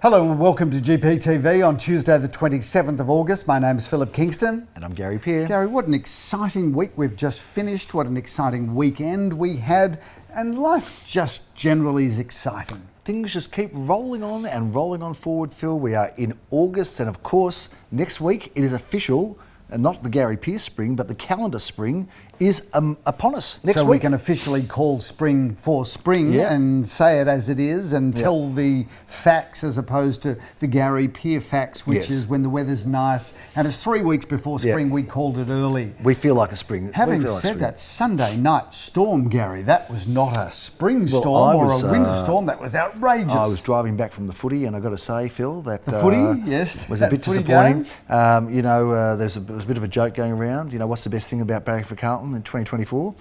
Hello and welcome to GPTV on Tuesday the 27th of August. My name is Philip Kingston. And I'm Gary Peer. Gary, what an exciting week we've just finished. What an exciting weekend we had. And life just generally is exciting. Things just keep rolling on and rolling on forward, Phil. We are in August, and of course, next week it is official, and not the Gary Peer spring, but the calendar spring is upon us next week. So we can officially call spring for spring and say it as it is and tell the facts as opposed to the Gary Peer facts, which is when the weather's nice. And it's 3 weeks before spring, we called it early. We feel like a spring. Having said that, Sunday night storm, Gary, that was not a spring storm or a winter storm, that was outrageous. I was driving back from the footy, and I've got to say, Phil, that the footy, yes, was a bit disappointing. There was a bit of a joke going around. You know, what's the best thing about Barrack for Carlton in 2024?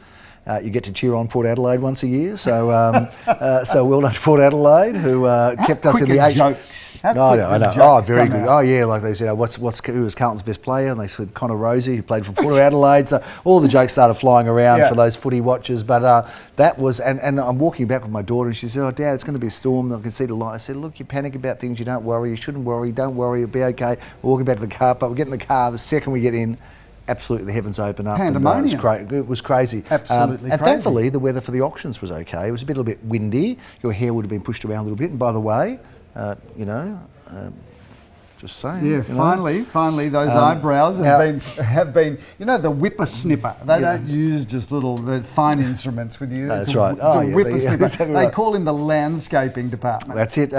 You get to cheer on Port Adelaide once a year. So well done to Port Adelaide, who kept us in the eight. Jokes. I know. Oh, very good. Oh, yeah. Like they said, who was Carlton's best player? And they said Connor Rosie, who played for Port Adelaide. So all the jokes started flying around for those footy watchers. But that was, and I'm walking back with my daughter, and she said, "Oh, Dad, it's going to be a storm. I can see the light." I said, "Look, you panic about things. You don't worry. You shouldn't worry. Don't worry. It'll be okay." We're walking back to the car, but we get in the car. The second we get in, absolutely, the heavens open up. Pandemonium. It was crazy. Absolutely and crazy. thankfully, the weather for the auctions was okay. It was a little bit windy. Your hair would have been pushed around a little bit. And by the way, just saying. Yeah, finally, those eyebrows have been. You know, the whippersnipper. They don't use just the fine instruments with you. That's right. It's a whippersnipper. Exactly they right. call in the landscaping department. That's it.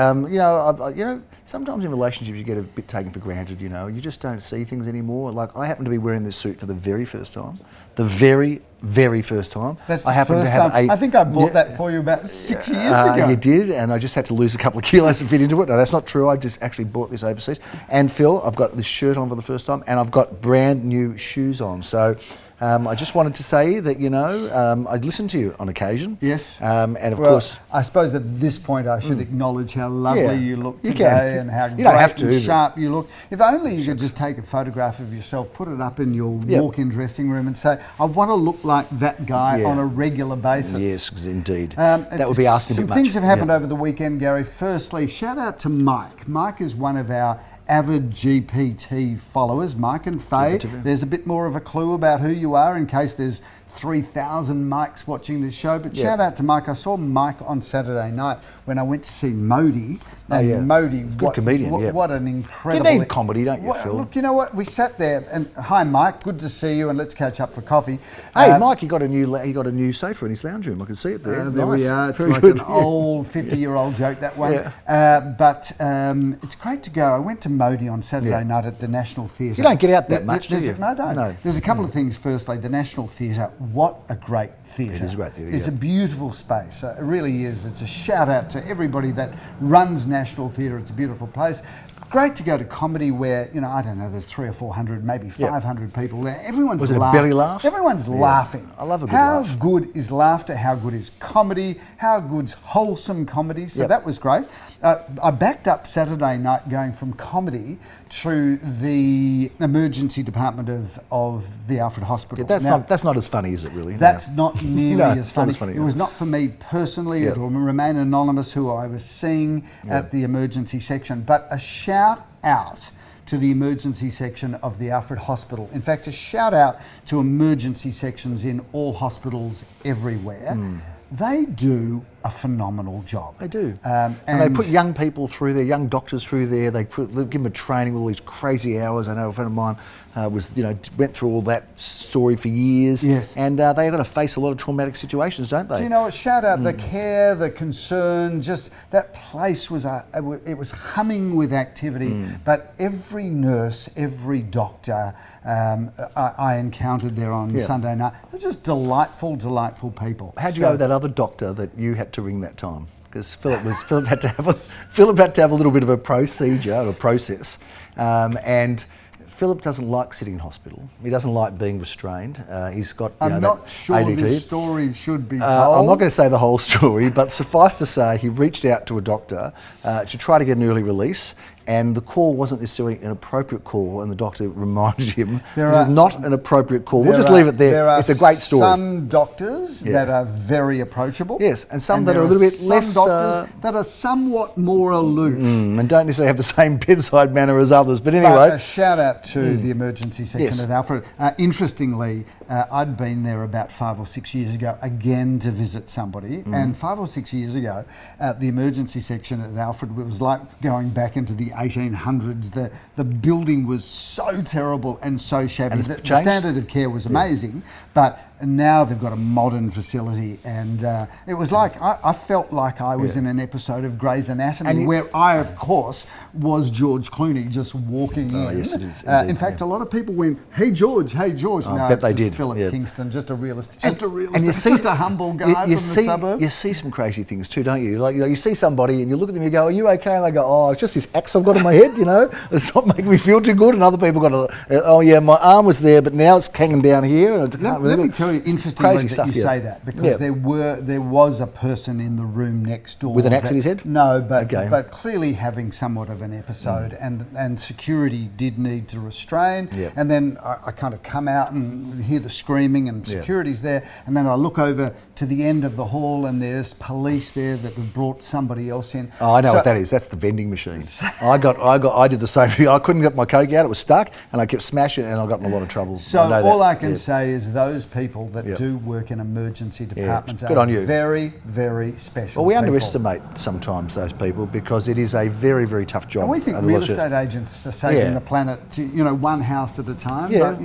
Sometimes in relationships you get a bit taken for granted. You know, you just don't see things anymore. Like I happen to be wearing this suit for the very first time. The very first time. That's the first time. I think I bought that for you about 6 years ago. You did, and I just had to lose a couple of kilos to fit into it. No, that's not true. I just actually bought this overseas. And Phil, I've got this shirt on for the first time, and I've got brand new shoes on. So I just wanted to say that, I listen to you on occasion. Yes. And of course, I suppose at this point I should acknowledge how lovely you look today and how great and sharp you look. If only you could just take a photograph of yourself, put it up in your walk-in dressing room and say, I want to look like that guy on a regular basis. Yes, indeed. That would be asking a bit much. Some things have happened over the weekend, Gary. Firstly, shout out to Mike. Mike is one of our avid GPT followers, Mike and Faye. There's a bit more of a clue about who you are in case there's 3,000 Mikes watching this show. But shout out to Mike. I saw Mike on Saturday night when I went to see Modi. And Modi, good comedian. What an incredible... You need comedy, don't you, Phil? Look, you know what? We sat there and hi, Mike. Good to see you, and let's catch up for coffee. Hey, Mike, he got a new sofa in his lounge room. I can see it there. There we are. It's like an old 50-year-old joke, that one. But it's great to go. I went to Modi on Saturday night at the National Theatre. You don't get out that much, do you? No, don't. No. There's a couple of things. Firstly, the National Theatre. What a great theatre. It is a great theatre. It's a beautiful space. It really is. It's a shout out to everybody that runs National Theatre. It's a beautiful place. Great to go to comedy where, I don't know, there's 300 or 400, maybe 500 people there. Everyone's laughing. Was it a belly laugh? Everyone's laughing. I love a good laugh. How good is laughter? How good is comedy? How good's wholesome comedy? So that was great. I backed up Saturday night going from comedy to the emergency department of the Alfred Hospital. Yeah, that's not as funny, is it really? That's not nearly as funny. It was not for me personally. It will remain anonymous who I was seeing at the emergency section. But a shout out to the emergency section of the Alfred Hospital. In fact, a shout out to emergency sections in all hospitals everywhere. They do a phenomenal job. They do. And they put young people through there, young doctors through there. They give them a training with all these crazy hours. I know a friend of mine went through all that story for years. Yes. And they've got to face a lot of traumatic situations, don't they? Do you know what? Shout out the care, the concern, just that place was humming with activity. But every nurse, every doctor I encountered there on Sunday night, they're just delightful people. How'd you go with that other doctor that you had to ring that time? Because Philip had to have a little bit of a procedure or a process, and Philip doesn't like sitting in hospital. He doesn't like being restrained. He's got. I'm not sure ADD. This story should be told. I'm not going to say the whole story, but suffice to say, he reached out to a doctor to try to get an early release, and the call wasn't necessarily an appropriate call, and the doctor reminded him this is not an appropriate call. We'll just leave it there. It's a great story. Some doctors that are very approachable. Yes, and some that are a little bit less... Some doctors that are somewhat more aloof. And don't necessarily have the same bedside manner as others. But anyway... But a shout out to the emergency section at Alfred. Interestingly, I'd been there about 5 or 6 years ago again to visit somebody. And 5 or 6 years ago, the emergency section at Alfred was like going back into the 1800s. The building was so terrible and so shabby. And the standard of care was amazing, but now they've got a modern facility, and it was like I felt like I was in an episode of Grey's Anatomy, where I, of course, was George Clooney just walking in. Yes, it is. In fact, a lot of people went, "Hey George, hey George." I bet they did. Philip Kingston, just a realist, and you see, just a humble guy from the suburb. You see some crazy things too, don't you? Like, you see somebody and you look at them and you go, "Are you okay?" And they go, "Oh, it's just this axe I've got in my head, it's not making me feel too good." And other people got "Oh yeah, my arm was there, but now it's hanging down here." And let me tell you, interestingly that you say that, because there was a person in the room next door with an axe in his head. No, but clearly having somewhat of an episode, and security did need to restrain. And then I kind of come out and hear the screaming, and security's there, and then I look over to the end of the hall, and there's police there that have brought somebody else in. Oh, I know what that is. That's the vending machine. I did the same thing. I couldn't get my Coke out; it was stuck, and I kept smashing it, and I got in a lot of trouble. So all I can say is those people that do work in emergency departments are very, very special. Well, we underestimate sometimes those people, because it is a very, very tough job. And we think real estate agents are saving the planet, one house at a time. But,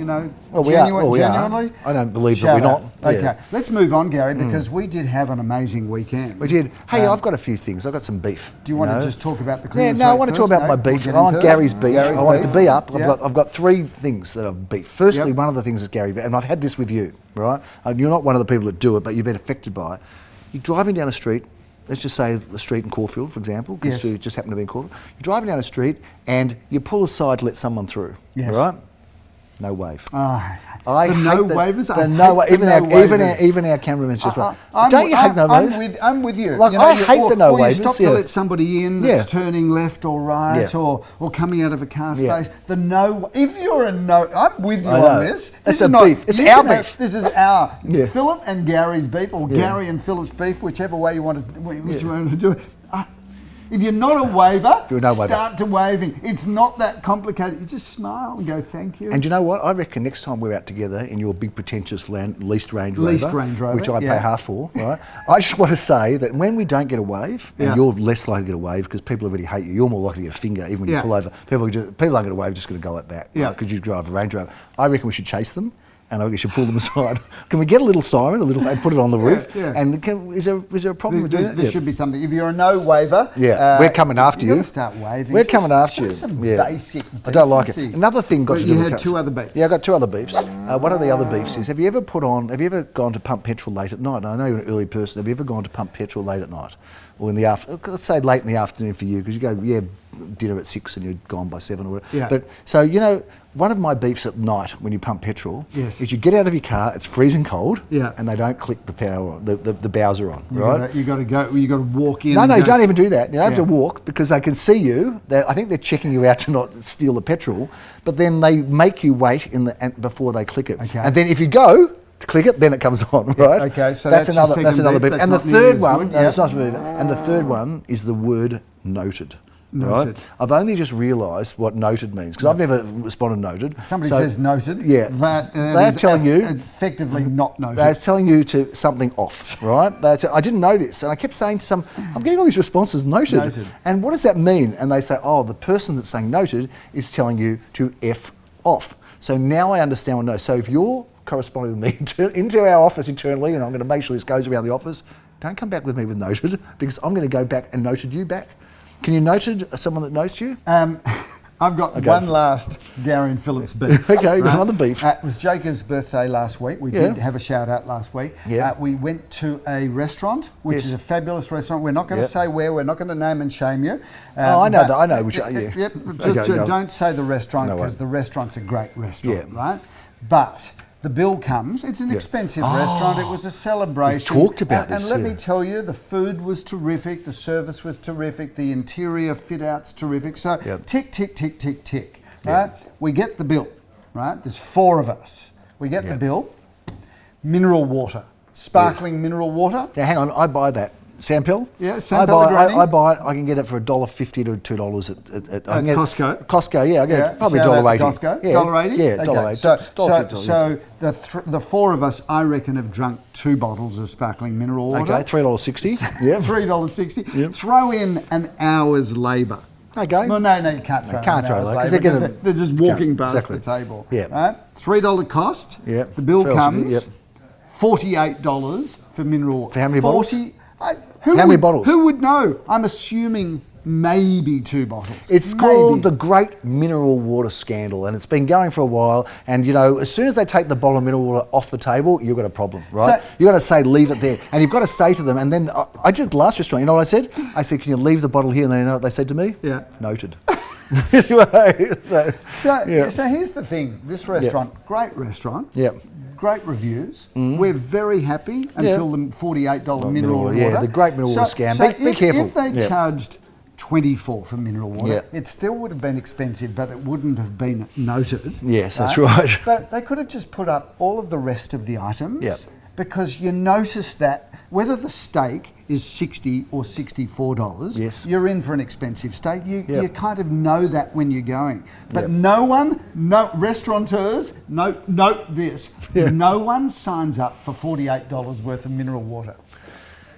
genuinely, I don't believe that we're not. Okay, let's move on, Gary, because we did have an amazing weekend. We did. Hey, I've got a few things. I've got some beef. Do you want to just talk about the I want to talk about my beef. I want Gary's beef. I want it to be up. I've got 3 things that I've beef. Firstly, one of the things is Gary, and I've had this with you, right? You're not one of the people that do it, but you've been affected by it. You're driving down a street, let's just say the street in Caulfield, for example, because you just happen to be in Caulfield. You're driving down a street and you pull aside to let someone through, right? No wave. Even our cameraman's just don't you hate no waves? I'm with you. Like, I hate the no waves. Or you stop to let somebody in that's turning left or right, or coming out of a car space. If you're I'm with you on this. It's a beef. It's our beef. This is our Philip and Gary's beef, or Gary and Philip's beef, whichever way you want to do it. If you're not a waver, start to waving. It's not that complicated. You just smile and go, "Thank you." And you know what? I reckon next time we're out together in your big pretentious leased Range Rover, which I pay half for, right? I just want to say that when we don't get a wave, and you're less likely to get a wave because people already hate you, you're more likely to get a finger even when you pull over. People aren't going to wave, just going to go like that, because you drive a Range Rover. I reckon we should chase them. And I think you should pull them aside. Can we get a little siren, and put it on the roof? And is there a problem with doing that? There should be something. If you're a no waver, we're coming after you. You've got to start waving. We're coming after you. Some basic decency. I don't like it. Another thing got to do with you had 2 other beefs. Yeah, I got 2 other beefs. One of the other beefs is, have you ever gone to pump petrol late at night? I know you're an early person. Have you ever gone to pump petrol late at night? Or in the let's say late in the afternoon for you, because you go, dinner at 6 and you're gone by 7 or whatever. But so, one of my beefs at night when you pump petrol is you get out of your car, it's freezing cold, and they don't click the power on, the Bowser on, right? You got to walk in. No, you don't even do that. You don't have to walk, because they can see you. I think they're checking you out to not steal the petrol, but then they make you wait before they click it. And then if you go to click it, then it comes on, right? Okay, so that's another beef. And the third one, and the third one is the word noted. Right? I've only just realised what noted means, because I've never responded noted. If somebody says noted, they're telling you effectively not noted. They're telling you to something off, right? I didn't know this, and I kept saying to some, I'm getting all these responses, noted. And what does that mean? And they say, the person that's saying noted is telling you to F off. So now I understand what noted. So if you're corresponding with me into our office internally, and I'm going to make sure this goes around the office, don't come back with me with noted, because I'm going to go back and noted you back. Can you noted someone that notes you? I've got one last Gary and Philip's beef. Okay, another beef. It was Jacob's birthday last week. We did have a shout out last week. We went to a restaurant, which is a fabulous restaurant. We're not going to say where. We're not going to name and shame you. I know. I know. Don't say the restaurant, because the restaurant's a great restaurant, right? But the bill comes. It's an expensive restaurant. It was a celebration. We talked about this. And let me tell you, the food was terrific. The service was terrific. The interior fit out's terrific. So tick, tick, tick, tick, tick. Right? We get the bill. Right? There's 4 of us. We get the bill. Mineral water. Sparkling mineral water. Now, hang on. I buy that. Sandpill? Yeah, San Pellegrino. I buy it. I can get it for $1.50 to $2 at Costco. Costco, yeah. I get it probably $1.80. Costco. Yeah. $1.80? Yeah, $1.80. So the 4 of us, I reckon, have drunk 2 bottles of sparkling mineral water. Okay, $3.60. Yeah. $3.60. Yep. Throw in an hour's labour. Okay. Well, no, you can't throw in an hour's labour because they're just walking past the table. Yeah. Right? $3 cost. Yeah. The bill comes. $48 for mineral water. For how many bottles? How many bottles? Who would know? I'm assuming maybe 2 bottles. It's called the Great Mineral Water Scandal, and it's been going for a while. And you know, as soon as they take the bottle of mineral water off the table, you've got a problem, right? So, you've got to say, leave it there, and you've got to say to them. And then I did last restaurant. You know what I said? I said, can you leave the bottle here? And then you know what they said to me? Yeah, noted. So here's the thing. This restaurant, great restaurant. Yep. Great reviews. We're very happy until the $48 mineral water. Yeah, the Great Mineral Water Scam. So be careful. If they charged $24 for mineral water, it still would have been expensive, but it wouldn't have been noted. Yes, that's right. But they could have just put up all of the rest of the items because you notice that whether the steak is $60 or $64, you're in for an expensive steak. You kind of know that when you're going. But no restaurateurs, note this, no one signs up for $48 worth of mineral water.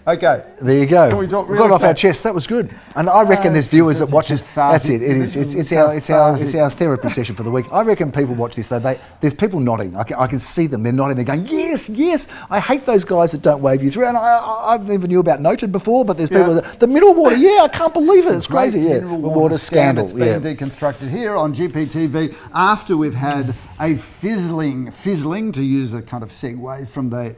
Okay. There you go. We got it off our chest. That was good. And I reckon there's viewers that watch it. That's it. It is. It's our therapy session for the week. I reckon people watch this though. There's people nodding. I can see them. They're nodding. They're going, yes, yes. I hate those guys that don't wave you through. And I never knew about noted before, but there's people that, the mineral water. Yeah, I can't believe it. It's crazy. Yeah, mineral water scandal. It's being deconstructed here on GPTV after we've had a fizzling to use a kind of segue from the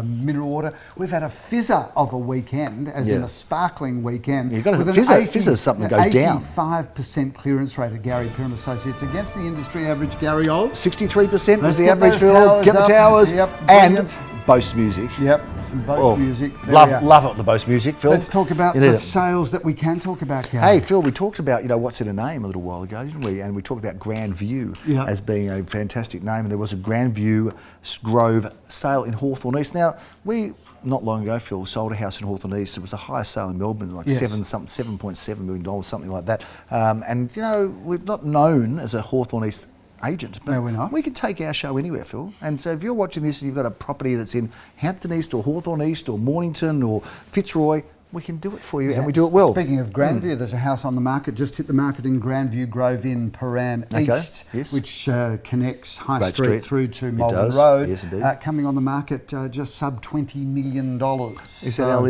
mineral water. We've had a fizzer of a weekend, as in a sparkling weekend. You've got a fizzer, something goes down. 85% clearance rate of Gary Peer and Associates against the industry average, Gary, of 63% was the average, Phil. Get the towers. And Bose music. Yep, some Bose music. Love it, the Bose music, Phil. Let's talk about the sales that we can talk about, Gary. Hey, Phil, we talked about, what's in a name a little while ago, didn't we? And we talked about Grand View as being a fantastic name. And there was a Grand View Grove sale in Hawthorne East. Now, we, not long ago, Phil, sold a house in Hawthorne East. It was the highest sale in Melbourne, like $7.7 million, something like that. And, we're not known as a Hawthorne East agent, but no, we're not. We can take our show anywhere, Phil. And so if you're watching this and you've got a property that's in Hampton East or Hawthorne East or Mornington or Fitzroy, we can do it for you, and we do it well. Speaking of Grandview, there's a house on the market, just hit the market in Grandview Grove in Paran East, which connects High Street through to Malvern Road. Yes, indeed. Coming on the market just sub $20 million. Is that our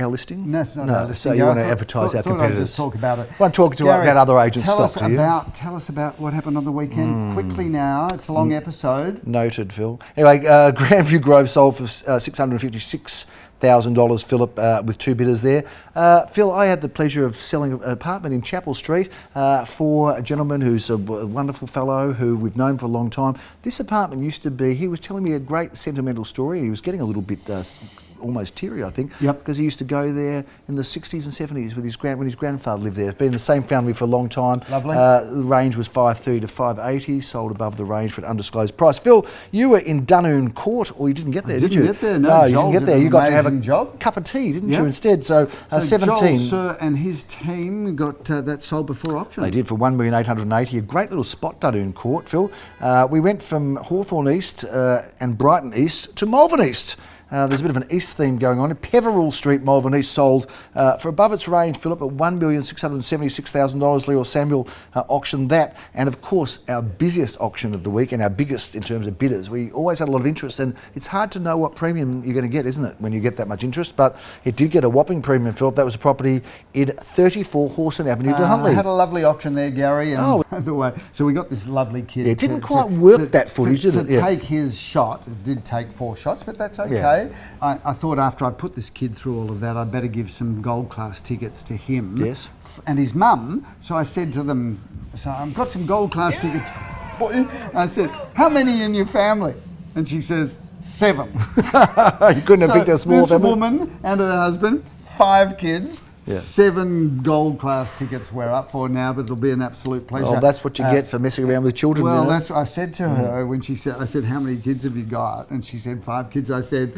listing? No, it's not our listing. So you want to advertise our competitors? I'd just talk about it. I want to talk about other agents' stock to you. Tell us about what happened on the weekend. Quickly now, it's a long episode. Noted, Phil. Anyway, Grandview Grove sold for $656,000, Philip, with 2 bidders there. Phil, I had the pleasure of selling an apartment in Chapel Street for a gentleman who's a wonderful fellow who we've known for a long time. This apartment used to be, he was telling me a great sentimental story. He was getting a little bit almost teary, I think, because he used to go there in the 60s and 70s with when his grandfather lived there. It's been in the same family for a long time. Lovely. The range was $530 to $580, sold above the range for an undisclosed price. Phil, you were in Dunoon Court, or you didn't get there, did you? Didn't get there, no. You didn't get there. You got to have a cup of tea, didn't you, instead? So 17. Joel, sir, and his team got that sold before auction. They did for $1,880,000. A great little spot, Dunoon Court, Phil. We went from Hawthorne East and Brighton East to Malvern East. There's a bit of an east theme going on. Peveril Street, Malvern East, sold for above its range, Philip, at $1,676,000. Leo Samuel auctioned that. And of course, our busiest auction of the week and our biggest in terms of bidders. We always had a lot of interest, and it's hard to know what premium you're going to get, isn't it, when you get that much interest? But it did get a whopping premium, Philip. That was a property in 34 Horson Avenue to Huntley. I had a lovely auction there, Gary. And by the way, so we got this lovely kid. It didn't quite work that footage, did it? To take his shot. It did take 4 shots, but that's okay. Yeah. I thought after I put this kid through all of that, I'd better give some gold class tickets to him and his mum. So I said to them, so I've got some gold class tickets for you. And I said, how many in your family? And she says, 7. You couldn't have picked a small this family. woman and her husband, 5 kids, Yeah. 7 gold class tickets we're up for now, but it'll be an absolute pleasure. Well, that's what you get for messing around with children. Well, you know? that's what I said to her when she said, I said, how many kids have you got? And she said, 5 kids. I said,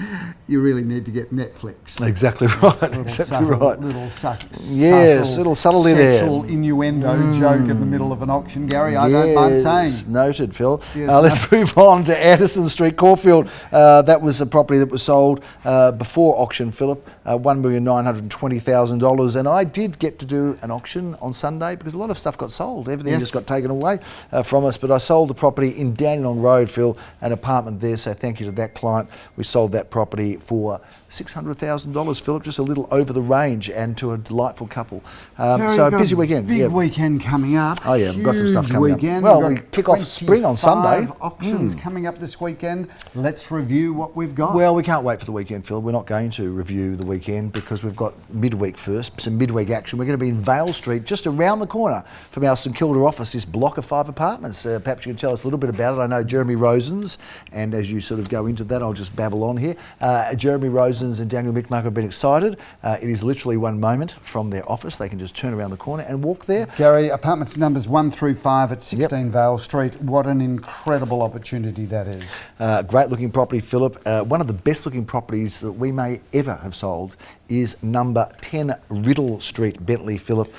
you really need to get Netflix. Exactly right. Exactly right. Little subtlety there. Sexual innuendo joke in the middle of an auction, Gary. I don't mind saying. Noted, Phil. Yes, let's move on to Anderson Street, Caulfield. That was a property that was sold before auction, Philip. $1,920,000. And I did get to do an auction on Sunday because a lot of stuff got sold. Everything just got taken away from us. But I sold the property in Dandenong Road, Phil, an apartment there. So thank you to that client. We sold that property for $600,000, Philip, just a little over the range, and to a delightful couple. So a busy weekend. Big weekend coming up. Oh yeah, we've got some stuff coming weekend. up. Well, we kick off spring on Sunday. Auctions coming up this weekend. Let's review what we've got. Well, we can't wait for the weekend, Phil. We're not going to review the weekend because we've got midweek first, some midweek action. We're going to be in Vale Street, just around the corner from our St Kilda office, this block of 5 apartments. Perhaps you can tell us a little bit about it. I know Jeremy Rosens, and as you sort of go into that, I'll just babble on here. Jeremy Rosens and Daniel Mickmark have been excited. It is literally one moment from their office. They can just turn around the corner and walk there. Gary, apartments numbers 1 through 5 at 16 Vale Street. What an incredible opportunity that is. Great looking property, Philip. One of the best looking properties that we may ever have sold is number 10 Riddle Street, Bentley, Philip.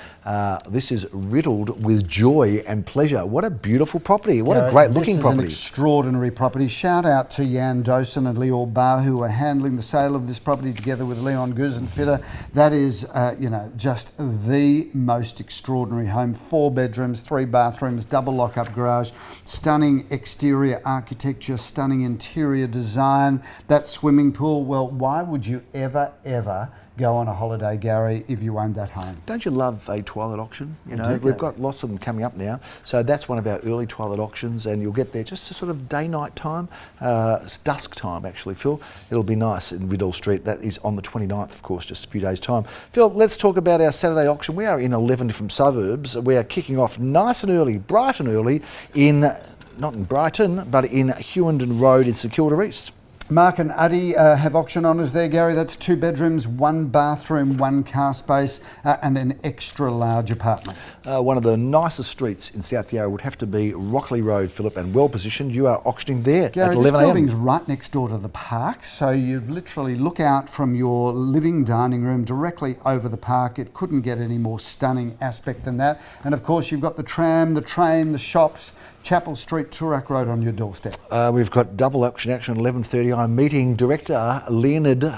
This is riddled with joy and pleasure. What a beautiful property. What a great looking property. This is an extraordinary property. Shout out to Jan Dosen and Lior Bar, who are handling the sale of this property together with Leon Guzenfitter. That is, just the most extraordinary home. 4 bedrooms, 3 bathrooms, double lock-up garage, stunning exterior architecture, stunning interior design. That swimming pool, well, why would you ever go on a holiday, Gary, if you owned that home? Don't you love a twilight auction? You know, we've got lots of them coming up now. So that's one of our early twilight auctions, and you'll get there just a sort of day-night time. It's dusk time, actually, Phil. It'll be nice in Riddle Street. That is on the 29th, of course, just a few days' time. Phil, let's talk about our Saturday auction. We are in 11 different suburbs. We are kicking off nice and early, bright and early, not in Brighton, but in Hewenden Road in St Kilda East. Mark and Uddy have auction honours there, Gary. That's 2 bedrooms, 1 bathroom, 1 car space, and an extra large apartment. One of the nicest streets in South Yarra would have to be Rockley Road, Philip, and well positioned. You are auctioning there Gary, at 11 this a.m. building's right next door to the park, so you literally look out from your living dining room directly over the park. It couldn't get any more stunning aspect than that. And of course, you've got the tram, the train, the shops, Chapel Street, Toorak Road on your doorstep. We've got double auction action at 11:30. I'm meeting director Leonard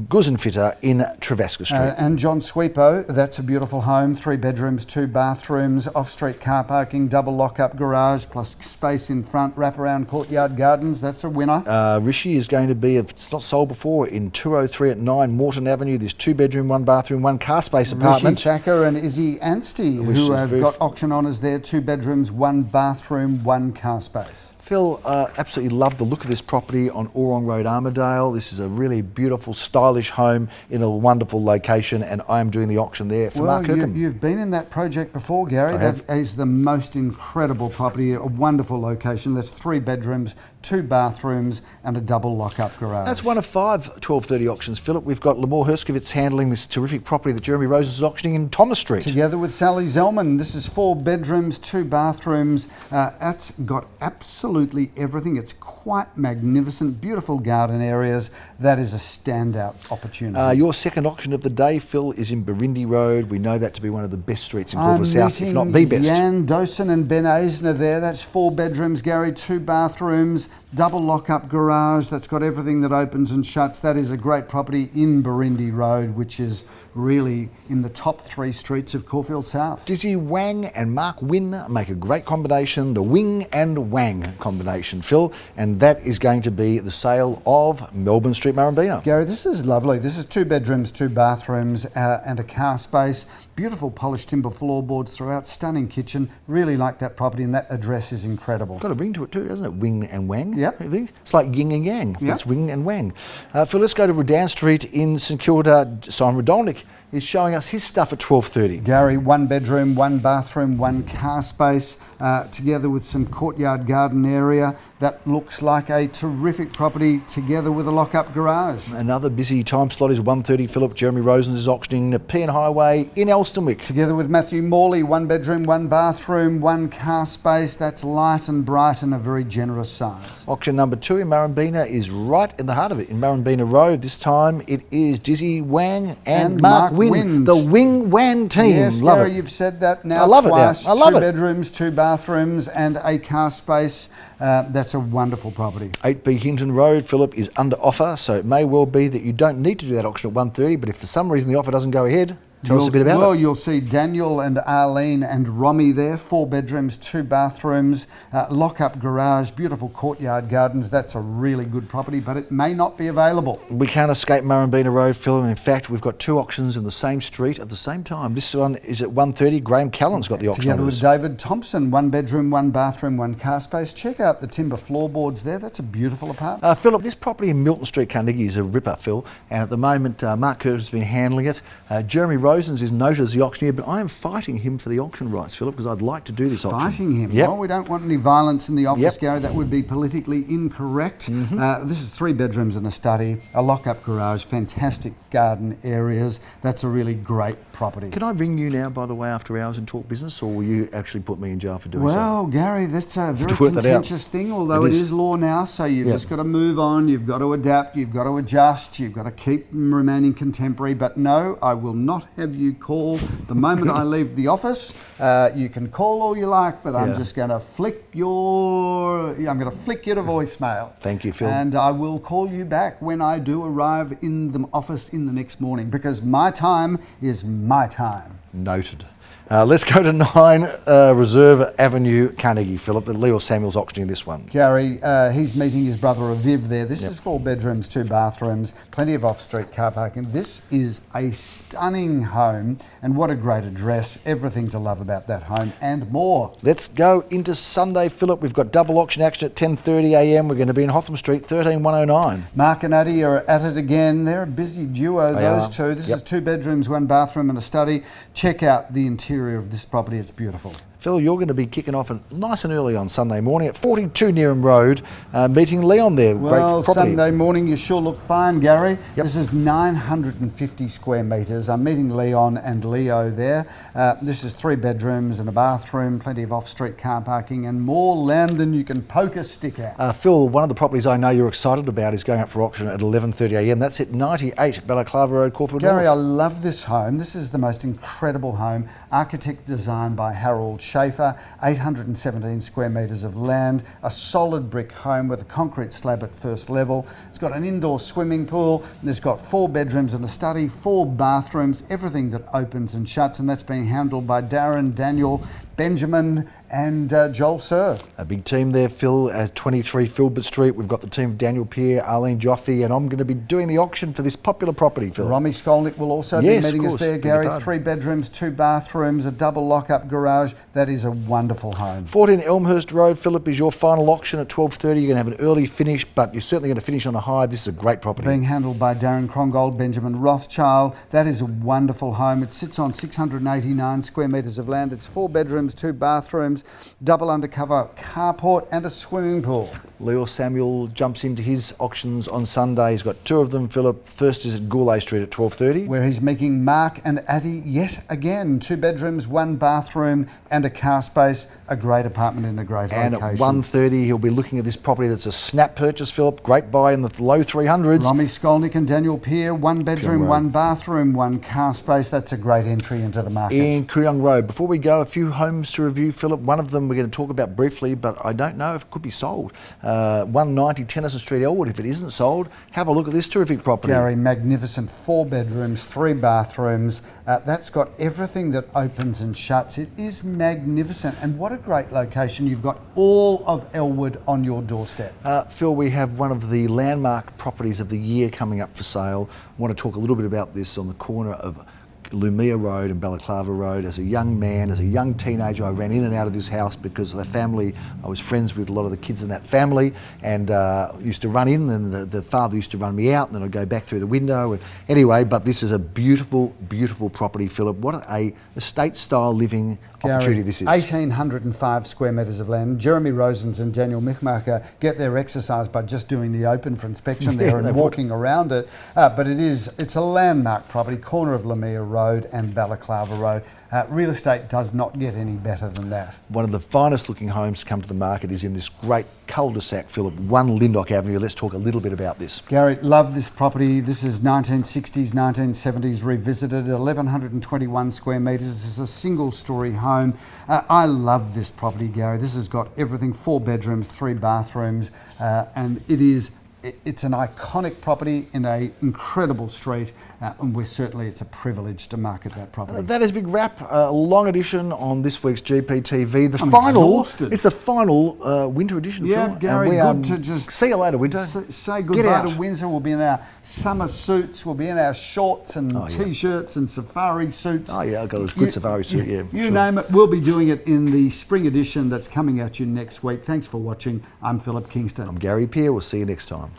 Guzenfitter in Travaska Street. And John Sweepo, that's a beautiful home, 3 bedrooms, 2 bathrooms, off-street car parking, double lock-up garage, plus space in front, wraparound courtyard gardens. That's a winner. Rishi is going to be, if it's not sold before, in 203 at 9 Morton Avenue. There's 2 bedroom, 1 bathroom, 1 car space apartment. Rishi Thacker and Izzy Anstey, who have got auction honours there, 2 bedrooms, 1 bathroom, 1 car space. Phil, absolutely love the look of this property on Orong Road, Armidale. This is a really beautiful, stylish home in a wonderful location, and I am doing the auction there for Mark Kirkham. You've been in that project before, Gary. That is the most incredible property, a wonderful location. That's 3 bedrooms, 2 bathrooms, and a double lock-up garage. That's one of 5 12:30 auctions, Philip. We've got Lamore Herskovitz handling this terrific property that Jeremy Rose is auctioning in Thomas Street. Together with Sally Zellman. This is 4 bedrooms, 2 bathrooms. That's got absolutely everything. It's quite magnificent, beautiful garden areas. That is a standout opportunity. Your second auction of the day, Phil, is in Barindi Road. We know that to be one of the best streets in Caulfield South, if not the best. Jan Dosen and Ben Eisner there. That's 4 bedrooms, Gary, 2 bathrooms, double lock-up garage. That's got everything that opens and shuts. That is a great property in Barindi Road, which is really in the top 3 streets of Caulfield South. Dizzy Wang and Mark Wynn make a great combination, the Wing and Wang combination, Phil, and that is going to be the sale of Melbourne Street, Murrumbina. Gary, this is lovely. This is 2 bedrooms, 2 bathrooms, and a car space. Beautiful polished timber floorboards throughout, stunning kitchen. Really like that property, and that address is incredible. Got a ring to it too, doesn't it? Wing and Wang. Yep. I think it's like yin and yang. Yep. It's Wing and Wang. Phil, let's go to Redan Street in St Kilda. Simon Rodolnik is showing us his stuff at 12:30. Gary, 1 bedroom, 1 bathroom, 1 car space, together with some courtyard garden area that looks like a terrific property together with a lock-up garage. Another busy time slot is 1:30. Philip, Jeremy Rosens is auctioning the Pean Highway in Elstonwick. Together with Matthew Morley, 1 bedroom, 1 bathroom, 1 car space. That's light and bright and a very generous size. Auction number 2 in Murrumbeena is right in the heart of it, in Murrumbeena Road. This time it is Jizzy Wang and Mark Wynn, the Wing Wan team. Yes, love Gary, it. You've said that now I love twice. It now. I love 2 it. bedrooms, 2 bathrooms and a car space. That's a wonderful property. 8B Hinton Road, Philip, is under offer, so it may well be that you don't need to do that auction at 1:30, but if for some reason the offer doesn't go ahead, tell us a bit about it. Well, you'll see Daniel and Arlene and Romy there, 4 bedrooms, 2 bathrooms, lock-up garage, beautiful courtyard gardens. That's a really good property, but it may not be available. We can't escape Murrumbeena Road, Phil. In fact, we've got 2 auctions in the same street at the same time. This one is at 1:30. Graham Callan's got the auction. Together with David Thompson, 1 bedroom, 1 bathroom, 1 car space. Check out the timber floorboards there. That's a beautiful apartment. Philip, this property in Milton Street, Carnegie, is a ripper, Phil. And at the moment, Mark Curtis has been handling it. Jeremy Rosens is noted as the auctioneer, but I am fighting him for the auction rights, Philip, because I'd like to do this auction. Fighting him? Yep. Well, we don't want any violence in the office, Yep. Gary. That would be politically incorrect. This is 3 bedrooms and a study, a lock-up garage, fantastic garden areas. That's a really great property. Can I ring you now, by the way, after hours and talk business, or will you actually put me in jail for doing so? Well, Gary, that's a very work that out. contentious thing, although it is law now, so you've just got to move on, you've got to adapt, you've got to adjust, you've got to keep remaining contemporary. But no, I will not have you call the moment I leave the office. You can call all you like, but I'm just going to flick you to voicemail. Thank you, Phil. And I will call you back when I do arrive in the office in the next morning, because my time is my time. Noted. Let's go to 9 Reserve Avenue, Carnegie, Philip. Leo Samuel's auctioning this one. Gary, he's meeting his brother Aviv there. This is 4 bedrooms, 2 bathrooms, plenty of off-street car parking. This is a stunning home, and what a great address. Everything to love about that home and more. Let's go into Sunday, Philip. We've got double auction action at 10:30 a.m. We're going to be in Hotham Street, 13109. Mark and Addie are at it again. They're a busy duo, those two. This Yep. is 2 bedrooms, 1 bathroom and a study. Check out the interior of this property. It's beautiful. Phil, you're going to be kicking off nice and early on Sunday morning at 42 Nearham Road, meeting Leon there. Well, Great property. Sunday morning you sure look fine, Gary. Yep. This is 950 square metres. I'm meeting Leon and Leo there. This is 3 bedrooms and a bathroom, plenty of off-street car parking and more land than you can poke a stick at. Phil, one of the properties I know you're excited about is going up for auction at 11:30 a.m. That's at 98 Balaclava Road, Caulfield Gary, I North. love this home. This is the most incredible home. Architect designed by Harold Schaefer. 817 square metres of land. A solid brick home with a concrete slab at first level. It's got an indoor swimming pool. There's got 4 bedrooms and a study, 4 bathrooms, everything that opens and shuts, and that's being handled by Darren, Daniel, Benjamin and Joel Sir. A big team there, Phil, at 23 Filbert Street. We've got the team of Daniel Pierre, Arlene Joffe, and I'm going to be doing the auction for this popular property, Phil. Romy Skolnick will also be meeting us there, Gary. 3 bedrooms, 2 bathrooms, a double lock-up garage. That is a wonderful home. 14 Elmhurst Road, Philip, is your final auction at 12:30. You're going to have an early finish, but you're certainly going to finish on a high. This is a great property. Being handled by Darren Krongold, Benjamin Rothschild. That is a wonderful home. It sits on 689 square metres of land. It's 4 bedrooms, 2 bathrooms, double undercover carport and a swimming pool. Leo Samuel jumps into his auctions on Sunday. He's got 2 of them, Philip. First is at Goulet Street at 12:30. Where he's meeting Mark and Addie yet again. 2 bedrooms, 1 bathroom and a car space. A great apartment in a great And location. at 1:30, he'll be looking at this property that's a snap purchase, Philip. Great buy in the low 300s. Romy Skolnick and Daniel Pierre. 1 bedroom, 1 bathroom, 1 car space. That's a great entry into the market. In Kooyong Road. Before we go, a few homes to review, Philip. One of them we're going to talk about briefly, but I don't know if it could be sold. 190 Tennyson Street, Elwood. If it isn't sold, have a look at this terrific property. Gary, magnificent 4 bedrooms, 3 bathrooms. That's got everything that opens and shuts. It is magnificent, and what a great location. You've got all of Elwood on your doorstep. Phil, we have one of the landmark properties of the year coming up for sale. I want to talk a little bit about this on the corner of Lumia Road and Balaclava Road. As a young man, as a young teenager, I ran in and out of this house because the family, I was friends with a lot of the kids in that family, and used to run in, and the father used to run me out, and then I'd go back through the window. And anyway, but this is a beautiful, beautiful property, Philip. What a estate-style living opportunity this is. 1,805 square metres of land. Jeremy Rosens and Daniel Michmacher get their exercise by just doing the open for inspection there and walking around it. But it's a landmark property, corner of Lemire Road and Balaclava Road. Real estate does not get any better than that. One of the finest looking homes to come to the market is in this great cul-de-sac, Philip, 1 Lyndoch Avenue. Let's talk a little bit about this. Gary, love this property. This is 1960s, 1970s revisited, 1,121 square metres. This is a single storey home. I love this property, Gary. This has got everything, 4 bedrooms, 3 bathrooms, and it's an iconic property in an incredible street, and it's a privilege to market that property. That is a big wrap. Long edition on this week's GPTV. It's the final winter edition. Yeah, Phil. Gary, good to just see you later, winter. Say goodbye to winter. We'll be in our summer suits. We'll be in our shorts and t-shirts and safari suits. Oh yeah, I've got a good safari suit. Yeah, you name it. We'll be doing it in the spring edition that's coming at you next week. Thanks for watching. I'm Philip Kingston. I'm Gary Peer. We'll see you next time.